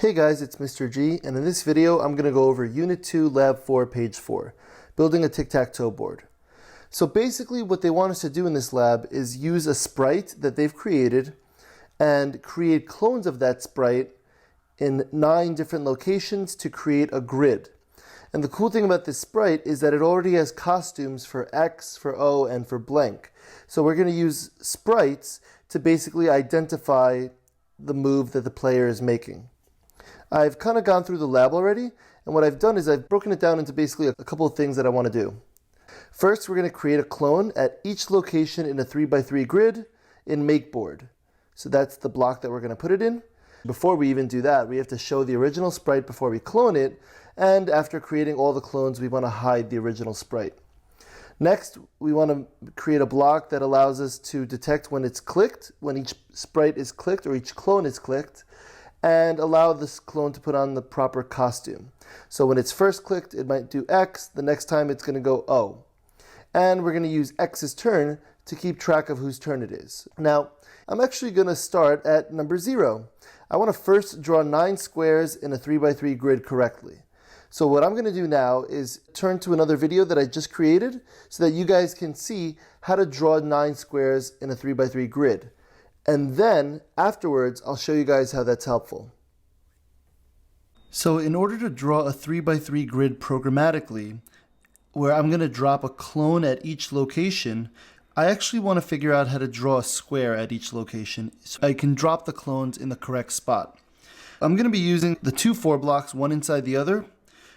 Hey guys, it's Mr. G, and in this video I'm going to go over Unit 2, Lab 4, page 4, building a tic-tac-toe board. So basically what they want us to do in this lab is use a sprite that they've created and create clones of that sprite in 9 different locations to create a grid. And the cool thing about this sprite is that it already has costumes for X, for O, and for blank. So we're going to use sprites to basically identify the move that the player is making. I've kind of gone through the lab already, and what I've done is I've broken it down into basically a couple of things that I want to do. First, we're going to create a clone at each location in a 3x3 grid in MakeBoard. So that's the block that we're going to put it in. Before we even do that, we have to show the original sprite before we clone it, and after creating all the clones, we want to hide the original sprite. Next, we want to create a block that allows us to detect when it's clicked, when each sprite is clicked or each clone is clicked, and allow this clone to put on the proper costume. So when it's first clicked, it might do X, the next time it's going to go O. And we're going to use X's turn to keep track of whose turn it is. Now, I'm actually going to start at number 0. I want to first draw 9 squares in a 3x3 grid correctly. So what I'm going to do now is turn to another video that I just created so that you guys can see how to draw 9 squares in a 3x3 grid. And then, afterwards, I'll show you guys how that's helpful. So in order to draw a 3x3 grid programmatically, where I'm going to drop a clone at each location, I actually want to figure out how to draw a square at each location so I can drop the clones in the correct spot. I'm going to be using the 2 for blocks, one inside the other,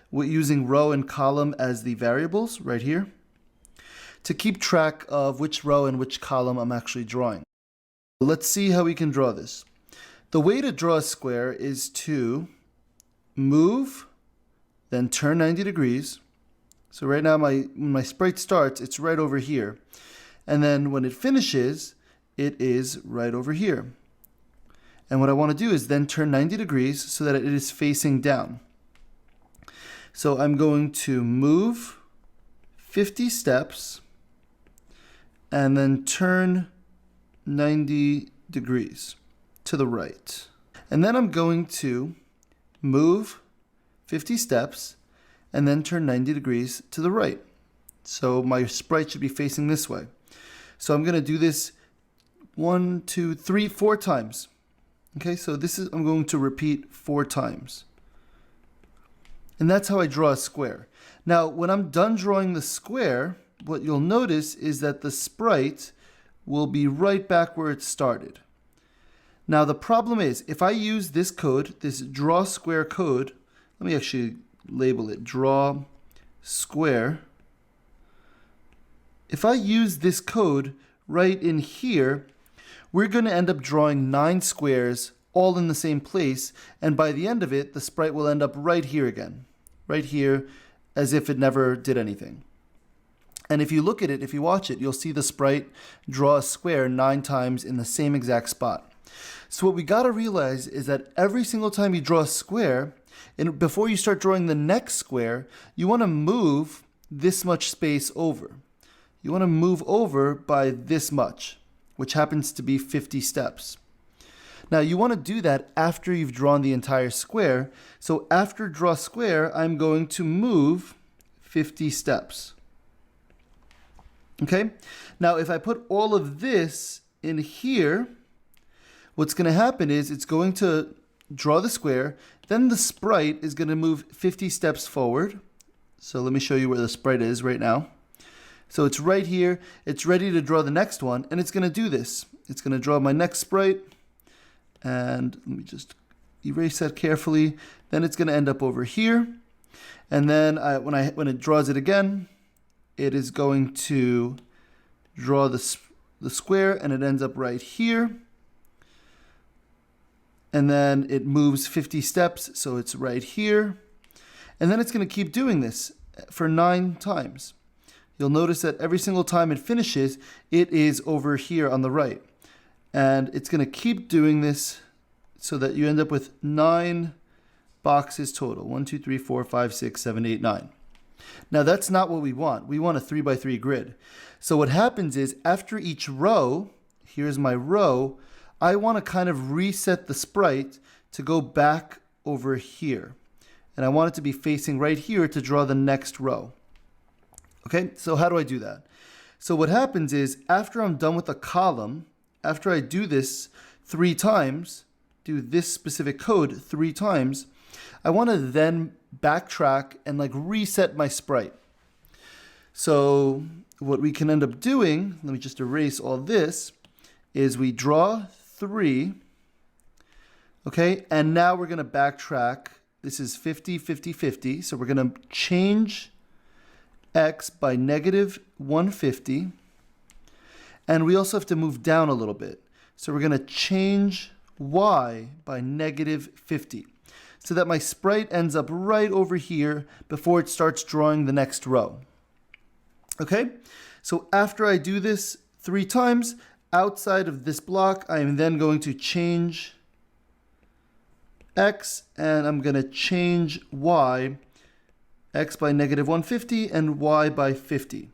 using row and column as the variables right here, to keep track of which row and which column I'm actually drawing. Let's see how we can draw this. The way to draw a square is to move, then turn 90 degrees. So right now when my sprite starts, it's right over here. And then when it finishes, it is right over here. And what I want to do is then turn 90 degrees so that it is facing down. So I'm going to move 50 steps and then turn 90 degrees to the right. And then I'm going to move 50 steps and then turn 90 degrees to the right. So my sprite should be facing this way. So I'm going to do this 1, 2, 3, 4 times. Okay, so I'm going to repeat 4 times. And that's how I draw a square. Now, when I'm done drawing the square, what you'll notice is that the sprite will be right back where it started. Now the problem is, if I use this code, this draw square code, let me actually label it draw square. If I use this code right in here, we're going to end up drawing 9 squares all in the same place, and by the end of it, the sprite will end up right here again, right here, as if it never did anything. And if you look at it, if you watch it, you'll see the sprite draw a square 9 times in the same exact spot. So what we got to realize is that every single time you draw a square, and before you start drawing the next square, you want to move this much space over. You want to move over by this much, which happens to be 50 steps. Now you want to do that after you've drawn the entire square. So after draw square, I'm going to move 50 steps. Okay, now if I put all of this in here, what's going to happen is it's going to draw the square, then the sprite is going to move 50 steps forward. So let me show you where the sprite is right now. So it's right here, it's ready to draw the next one, and it's going to do this. It's going to draw my next sprite, and let me just erase that carefully. Then it's going to end up over here, and then when it draws it again, it is going to draw the square, and it ends up right here. And then it moves 50 steps, so it's right here. And then it's going to keep doing this for 9 times. You'll notice that every single time it finishes, it is over here on the right. And it's going to keep doing this so that you end up with 9 boxes total. 1, 2, 3, 4, 5, 6, 7, 8, 9. Now that's not what we want. We want a 3x3 grid. So what happens is after each row, here's my row, I want to kind of reset the sprite to go back over here. And I want it to be facing right here to draw the next row. Okay, so how do I do that? So what happens is after I'm done with a column, after I do this 3 times, do this specific code 3 times, I want to then backtrack and like reset my sprite. So what we can end up doing, let me just erase all this, is we draw 3, okay, and now we're going to backtrack. This is 50, 50, 50, so we're going to change x by negative 150, and we also have to move down a little bit. So we're going to change y by negative 50, so that my sprite ends up right over here before it starts drawing the next row. Okay, so after I do this 3 times, outside of this block, I am then going to change x, and I'm going to change y, x by negative 150 and y by 50.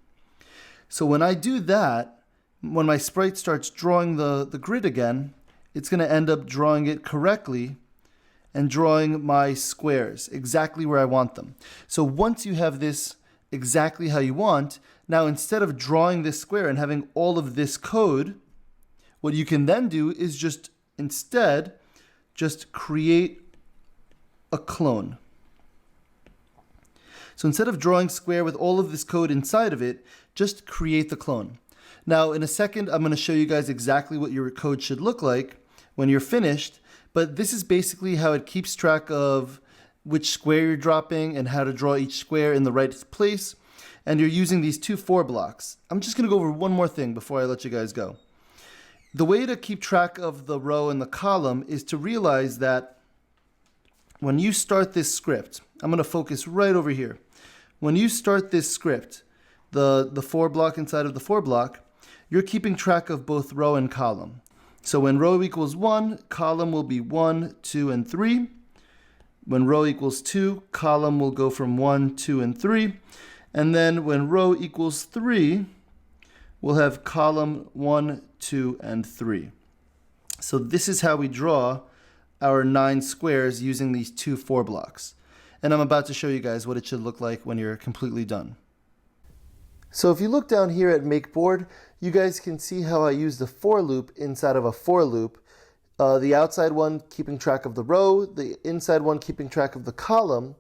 So when I do that, when my sprite starts drawing the grid again, it's going to end up drawing it correctly and drawing my squares exactly where I want them. So once you have this exactly how you want, now instead of drawing this square and having all of this code, what you can then do is just create a clone. So instead of drawing square with all of this code inside of it, just create the clone. Now in a second, I'm going to show you guys exactly what your code should look like when you're finished, but this is basically how it keeps track of which square you're dropping and how to draw each square in the right place. And you're using these 2 for blocks. I'm just going to go over one more thing before I let you guys go. The way to keep track of the row and the column is to realize that when you start this script, I'm going to focus right over here. When you start this script, the for block inside of the for block, you're keeping track of both row and column. So when row equals 1, column will be 1, 2, and 3. When row equals 2, column will go from 1, 2, and 3. And then when row equals 3, we'll have column 1, 2, and 3. So this is how we draw our 9 squares using these 2 for blocks. And I'm about to show you guys what it should look like when you're completely done. So if you look down here at Make Board, you guys can see how I use the for loop inside of a for loop. The outside one keeping track of the row, the inside one keeping track of the column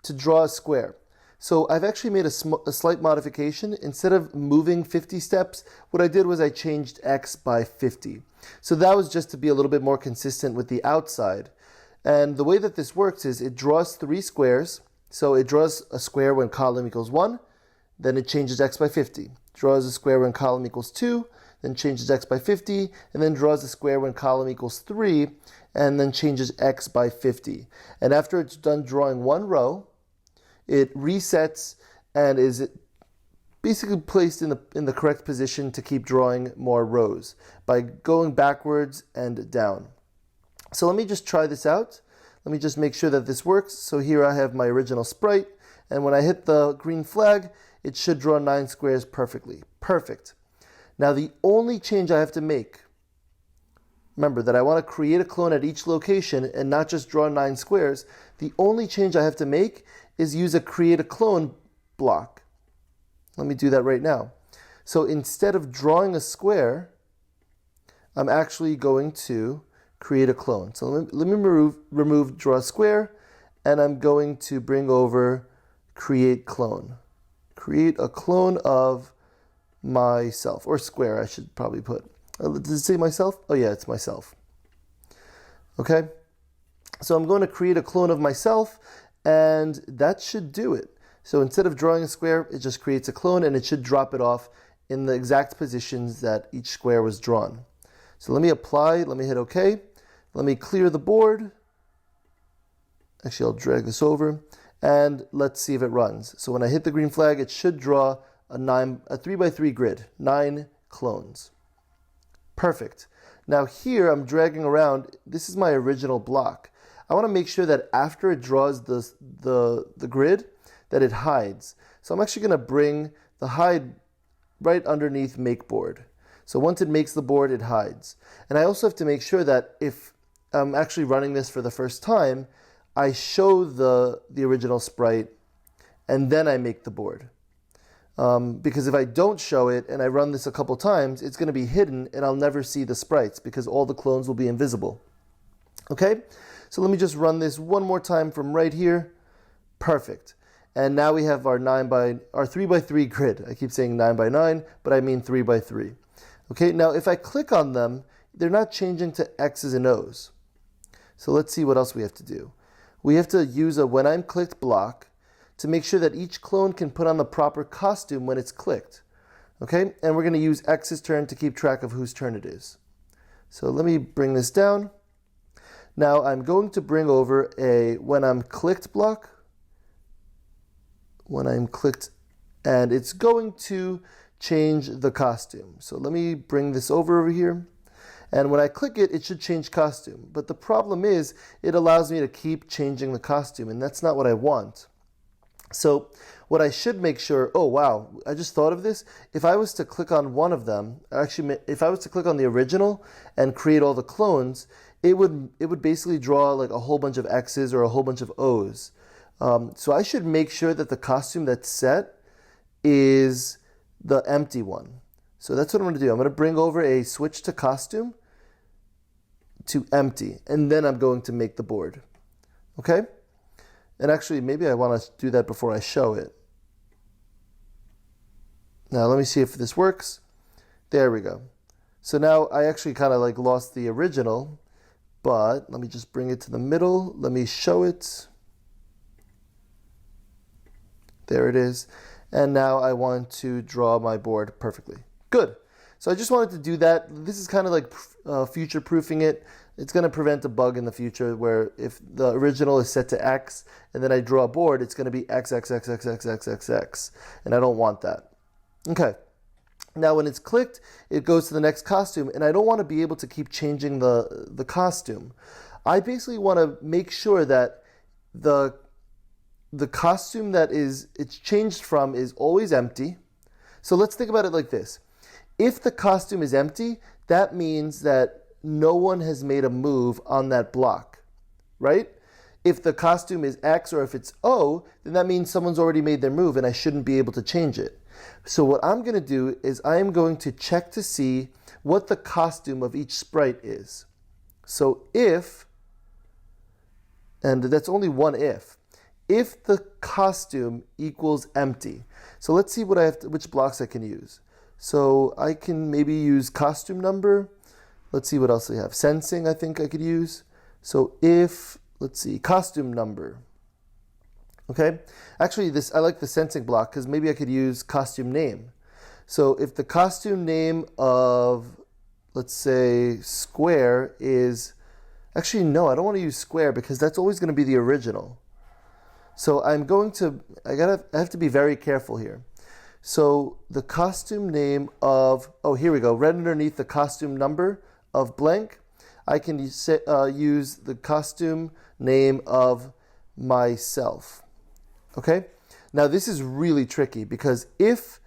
to draw a square. So I've actually made a slight modification. Instead of moving 50 steps, what I did was I changed x by 50. So that was just to be a little bit more consistent with the outside. And the way that this works is it draws 3 squares. So it draws a square when column equals 1, then it changes x by 50. Draws a square when column equals 2, then changes x by 50, and then draws a square when column equals 3, and then changes x by 50. And after it's done drawing one row, it resets and is basically placed in the correct position to keep drawing more rows by going backwards and down. So let me just try this out. Let me just make sure that this works. So here I have my original sprite, and when I hit the green flag, it should draw 9 squares perfectly. Perfect. Now the only change I have to make, remember that I want to create a clone at each location and not just draw 9 squares. The only change I have to make is use a create a clone block. Let me do that right now. So instead of drawing a square, I'm actually going to create a clone. So let me remove draw square, and I'm going to bring over create clone. Create a clone of myself, or square I should probably put. Does it say myself? Oh yeah, it's myself. Okay, so I'm going to create a clone of myself, and that should do it. So instead of drawing a square, it just creates a clone, and it should drop it off in the exact positions that each square was drawn. So let me apply, let me hit OK. Let me clear the board. Actually, I'll drag this over, and let's see if it runs. So when I hit the green flag, it should draw a 3x3 grid, 9 clones. Perfect. Now here I'm dragging around, this is my original block. I want to make sure that after it draws the grid, that it hides. So I'm actually going to bring the hide right underneath make board. So once it makes the board, it hides. And I also have to make sure that if I'm actually running this for the first time, I show the original sprite, and then I make the board. Because if I don't show it and I run this a couple times, it's going to be hidden and I'll never see the sprites because all the clones will be invisible. Okay, so let me just run this one more time from right here. Perfect. And now we have our 3x3 grid. I keep saying 9x9, but I mean 3x3. Okay, now if I click on them, they're not changing to X's and O's. So let's see what else we have to do. We have to use a when I'm clicked block to make sure that each clone can put on the proper costume when it's clicked. Okay, and we're going to use X's turn to keep track of whose turn it is. So let me bring this down. Now I'm going to bring over a when I'm clicked block. When I'm clicked, and it's going to change the costume. So let me bring this over here. And when I click it, it should change costume. But the problem is it allows me to keep changing the costume, and that's not what I want. So what I should make sure, oh wow, I just thought of this. If I was to click on one of them, actually if I was to click on the original and create all the clones, it would basically draw like a whole bunch of X's or a whole bunch of O's. So I should make sure that the costume that's set is the empty one. So that's what I'm going to do. I'm going to bring over a switch to costume to empty, and then I'm going to make the board. Okay? And actually, maybe I want to do that before I show it. Now, let me see if this works. There we go. So now I actually kind of like lost the original, but let me just bring it to the middle. Let me show it. There it is. And now I want to draw my board perfectly. Good. So I just wanted to do that. This is kind of like future-proofing it. It's going to prevent a bug in the future where if the original is set to X and then I draw a board, it's going to be X, X, X, X, X, X, X, X. And I don't want that. Okay. Now when it's clicked, it goes to the next costume, and I don't want to be able to keep changing the costume. I basically want to make sure that the costume that it's changed from is always empty. So let's think about it like this. If the costume is empty, that means that no one has made a move on that block, right? If the costume is X or if it's O, then that means someone's already made their move and I shouldn't be able to change it. So what I'm going to do is I am going to check to see what the costume of each sprite is. So if, and that's only one if the costume equals empty. So let's see which blocks I can use. So I can maybe use costume number. Let's see what else we have. Sensing, I think I could use. So if, let's see, costume number. Okay. Actually, I like the sensing block because maybe I could use costume name. So if the costume name of, let's say, square is, actually, no, I don't want to use square because that's always going to be the original. So I have to be very careful here. So the costume name of, oh, here we go, right underneath the costume number of blank, I can use the costume name of myself. Okay? Now this is really tricky because if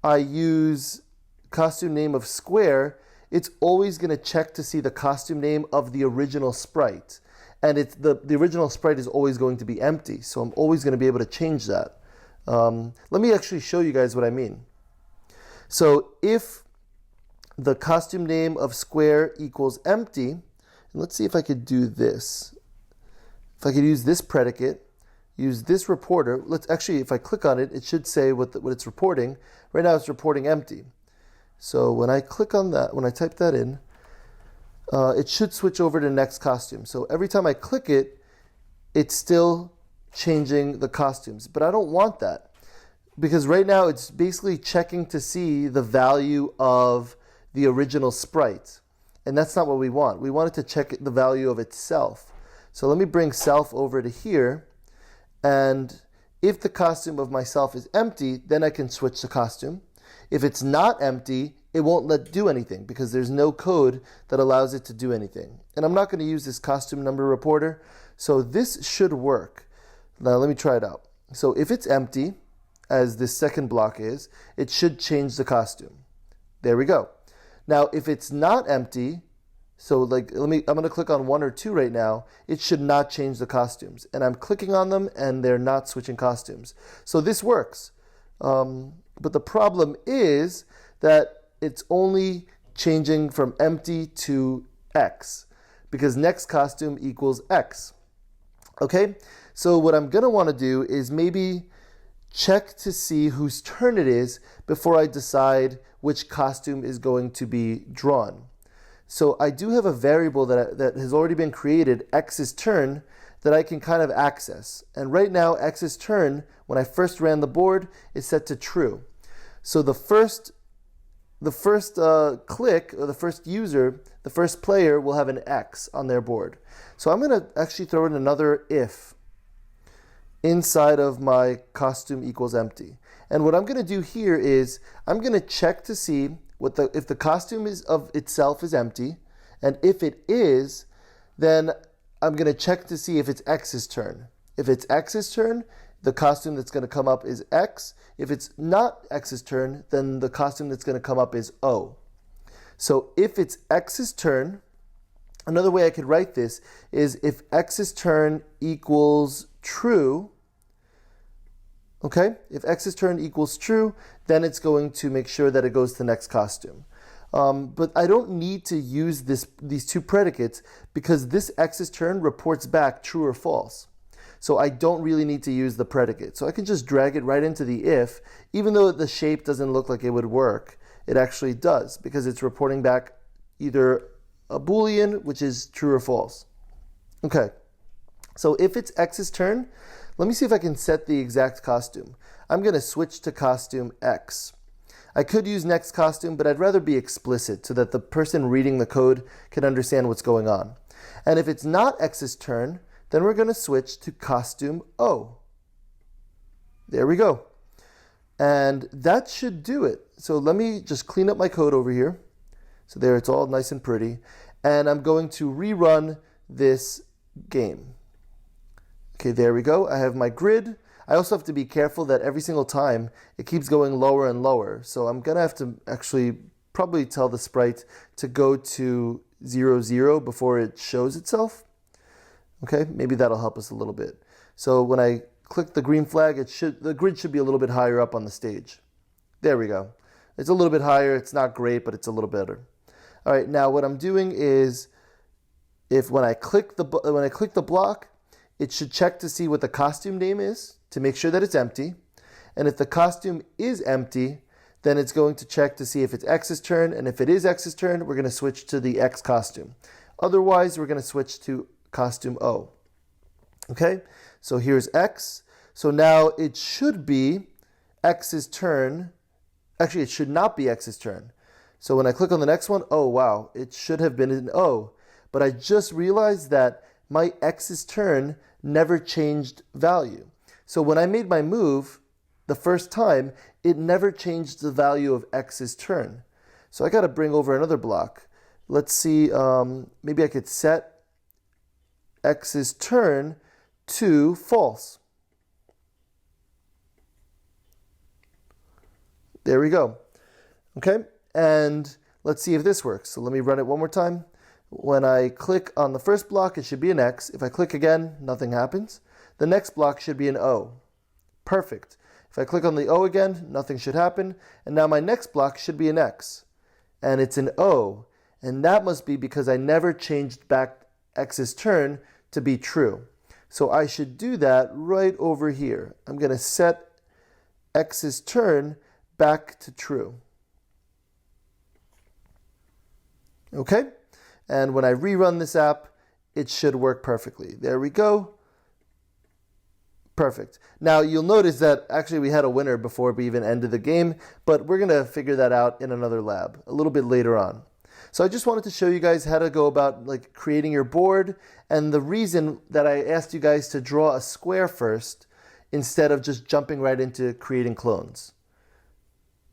I use costume name of square, it's always going to check to see the costume name of the original sprite. And it's the original sprite is always going to be empty, so I'm always going to be able to change that. Let me actually show you guys what I mean. So if the costume name of square equals empty, and let's see if I could do this. If I could use this predicate, use this reporter. Let's actually, if I click on it, it should say what it's reporting. Right now it's reporting empty. So when I click on that, when I type that in, it should switch over to next costume. So every time I click it, it's still changing the costumes. But I don't want that because right now it's basically checking to see the value of the original sprite. And that's not what we want. We want it to check the value of itself. So let me bring self over to here. And if the costume of myself is empty, then I can switch the costume. If it's not empty, it won't do anything because there's no code that allows it to do anything. And I'm not going to use this costume number reporter. So this should work. Now let me try it out. So if it's empty, as this second block is, it should change the costume. There we go. Now if it's not empty, So like, I'm going to click on 1 or 2 right now. It should not change the costumes. And I'm clicking on them and they're not switching costumes. So this works. But the problem is that it's only changing from empty to X, because next costume equals X. Okay, so what I'm going to want to do is maybe check to see whose turn it is before I decide which costume is going to be drawn. So I do have a variable that has already been created, X's turn, that I can kind of access. And right now, X's turn, when I first ran the board, is set to true. So the first click, or the first user, the first player will have an X on their board. So I'm going to actually throw in another if inside of my costume equals empty. And what I'm going to do here is I'm going to check to see if the costume of itself is empty, and if it is, then I'm going to check to see if it's X's turn. If it's X's turn, the costume that's going to come up is X. If it's not X's turn, then the costume that's going to come up is O. So if it's X's turn, another way I could write this is if X's turn equals true, okay? If X's turn equals true, then it's going to make sure that it goes to the next costume. But I don't need to use these two predicates because this X's turn reports back true or false. So I don't really need to use the predicate. So I can just drag it right into the if, even though the shape doesn't look like it would work, it actually does because it's reporting back either a Boolean, which is true or false. Okay, so if it's X's turn, let me see if I can set the exact costume. I'm going to switch to costume X. I could use next costume, but I'd rather be explicit so that the person reading the code can understand what's going on. And if it's not X's turn, then we're going to switch to costume O. There we go. And that should do it. So let me just clean up my code over here. So there, it's all nice and pretty. And I'm going to rerun this game. Okay, there we go. I have my grid. I also have to be careful that every single time it keeps going lower and lower. So I'm going to have to actually probably tell the sprite to go to 0, 0 before it shows itself. Okay, maybe that'll help us a little bit. So when I click the green flag, the grid should be a little bit higher up on the stage. There we go. It's a little bit higher. It's not great, but it's a little better. All right, now what I'm doing is when I click the block, it should check to see what the costume name is to make sure that it's empty. And if the costume is empty, then it's going to check to see if it's X's turn. And if it is X's turn, we're going to switch to the X costume. Otherwise, we're going to switch to costume O. Okay, so here's X. So now it should be X's turn. Actually, it should not be X's turn. So when I click on the next one, oh wow, it should have been an O. But I just realized that my X's turn never changed value. So when I made my move the first time, it never changed the value of X's turn. So I got to bring over another block. Let's see, maybe I could set X's turn to false. There we go. Okay, and let's see if this works. So let me run it one more time. When I click on the first block, it should be an X. If I click again, nothing happens. The next block should be an O. Perfect. If I click on the O again, nothing should happen. And now my next block should be an X. And it's an O. And that must be because I never changed back X's turn to be true. So I should do that right over here. I'm going to set X's turn back to true. Okay? And when I rerun this app, it should work perfectly. There we go. Perfect. Now you'll notice that actually we had a winner before we even ended the game, but we're going to figure that out in another lab a little bit later on. So I just wanted to show you guys how to go about creating your board, and the reason that I asked you guys to draw a square first instead of just jumping right into creating clones.